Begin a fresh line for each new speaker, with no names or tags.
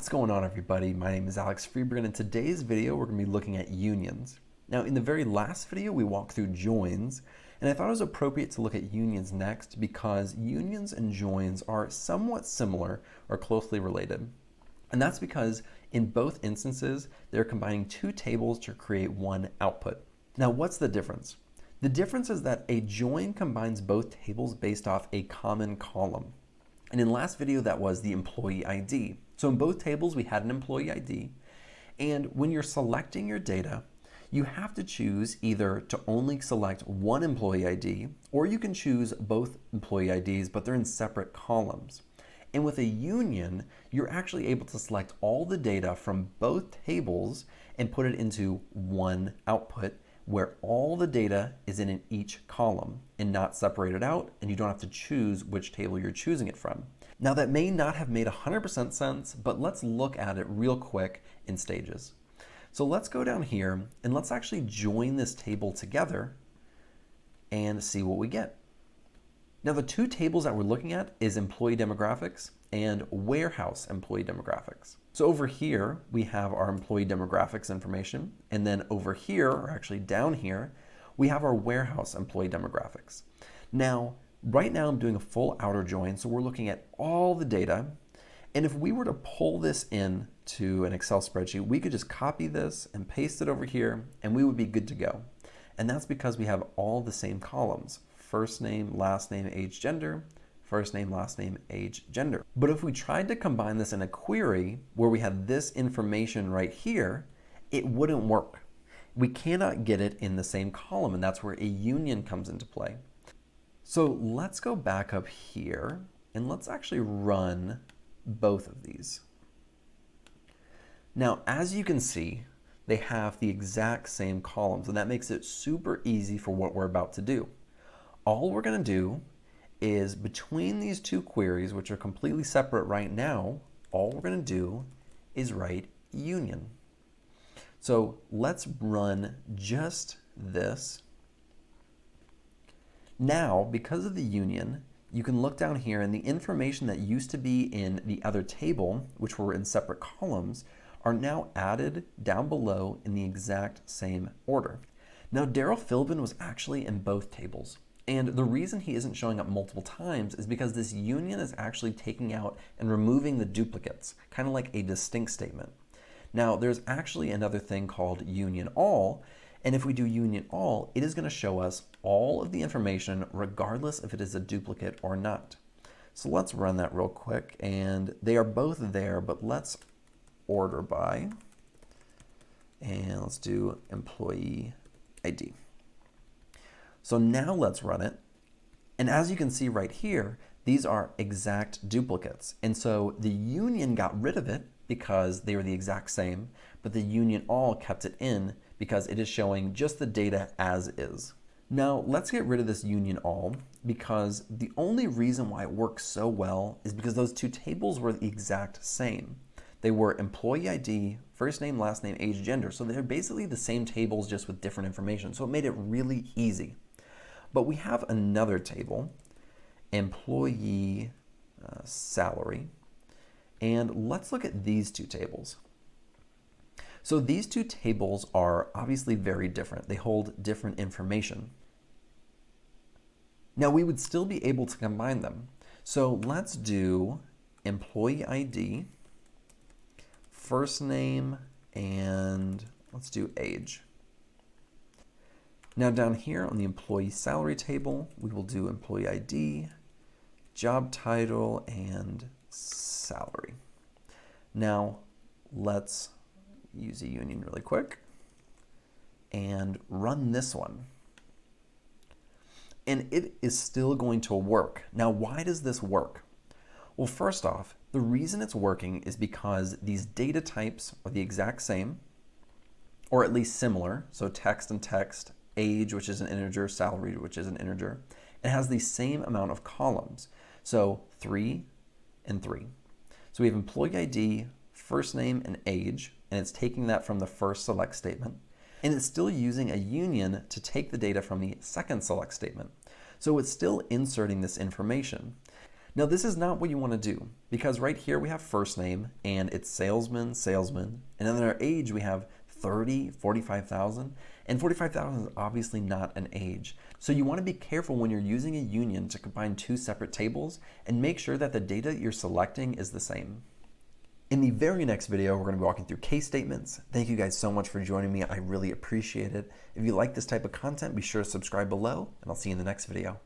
What's going on, everybody? My name is Alex Freeberg, and in today's video we're going to be looking at unions. Now, in the very last video we walked through joins, and I thought it was appropriate to look at unions next because unions and joins are somewhat similar or closely related. And that's because in both instances they're combining two tables to create one output. Now, what's the difference? The difference is that a join combines both tables based off a common column. And in the last video that was the employee ID. So in both tables we had an employee ID, and when you're selecting your data, you have to choose either to only select one employee ID, or you can choose both employee IDs, but they're in separate columns. And with a union, you're actually able to select all the data from both tables and put it into one output where all the data is in each column and not separated out, and you don't have to choose which table you're choosing it from. Now, that may not have made 100% sense, but let's look at it real quick in stages. So let's go down here and let's actually join this table together and see what we get. Now, the two tables that we're looking at is employee demographics and warehouse employee demographics. So over here, we have our employee demographics information, and then over here, or actually down here, we have our warehouse employee demographics. Now, right now I'm doing a full outer join, so we're looking at all the data, and if we were to pull this in to an Excel spreadsheet, we could just copy this and paste it over here, and we would be good to go. And that's because we have all the same columns: first name, last name, age, gender, first name, last name, age, gender. But if we tried to combine this in a query where we had this information right here, it wouldn't work. We cannot get it in the same column, and that's where a union comes into play. So let's go back up here and let's actually run both of these. Now, as you can see, they have the exact same columns, and that makes it super easy for what we're about to do. All we're going to do is between these two queries, which are completely separate right now, all we're going to do is write union. So let's run just this. Now, because of the union, you can look down here, and the information that used to be in the other table, which were in separate columns, are now added down below in the exact same order. Now, Daryl Philbin was actually in both tables. And the reason he isn't showing up multiple times is because this union is actually taking out and removing the duplicates, kind of like a distinct statement. Now, there's actually another thing called union all, and if we do union all, it is going to show us all of the information regardless if it is a duplicate or not. So let's run that real quick, and they are both there, but let's order by, and let's do employee ID. So now let's run it, and as you can see right here, these are exact duplicates, and so the union got rid of it because they were the exact same, but the union all kept it in because it is showing just the data as is. Now let's get rid of this union all, because the only reason why it works so well is because those two tables were the exact same. They were employee ID, first name, last name, age, gender, so they're basically the same tables just with different information, so it made it really easy. But we have another table, employee salary, and let's look at these two tables. So these two tables are obviously very different. They hold different information. Now, we would still be able to combine them. So let's do employee ID, first name, and let's do age. Now down here on the employee salary table, we will do employee ID, job title, and salary. Now let's use a union really quick and run this one. And it is still going to work. Now, why does this work? Well, first off, the reason it's working is because these data types are the exact same, or at least similar. So text and text, age, which is an integer, salary, which is an integer. It has the same amount of columns. So 3 and 3. So we have employee ID, first name, and age, and it's taking that from the first select statement. And it's still using a union to take the data from the second select statement. So it's still inserting this information. Now this is not what you want to do, because right here we have first name and it's salesman, salesman, and then in our age we have 30, 45,000, and 45,000 is obviously not an age. So you want to be careful when you're using a union to combine two separate tables and make sure that the data you're selecting is the same. In the very next video, we're going to be walking through case statements. Thank you guys so much for joining me. I really appreciate it. If you like this type of content, be sure to subscribe below, and I'll see you in the next video.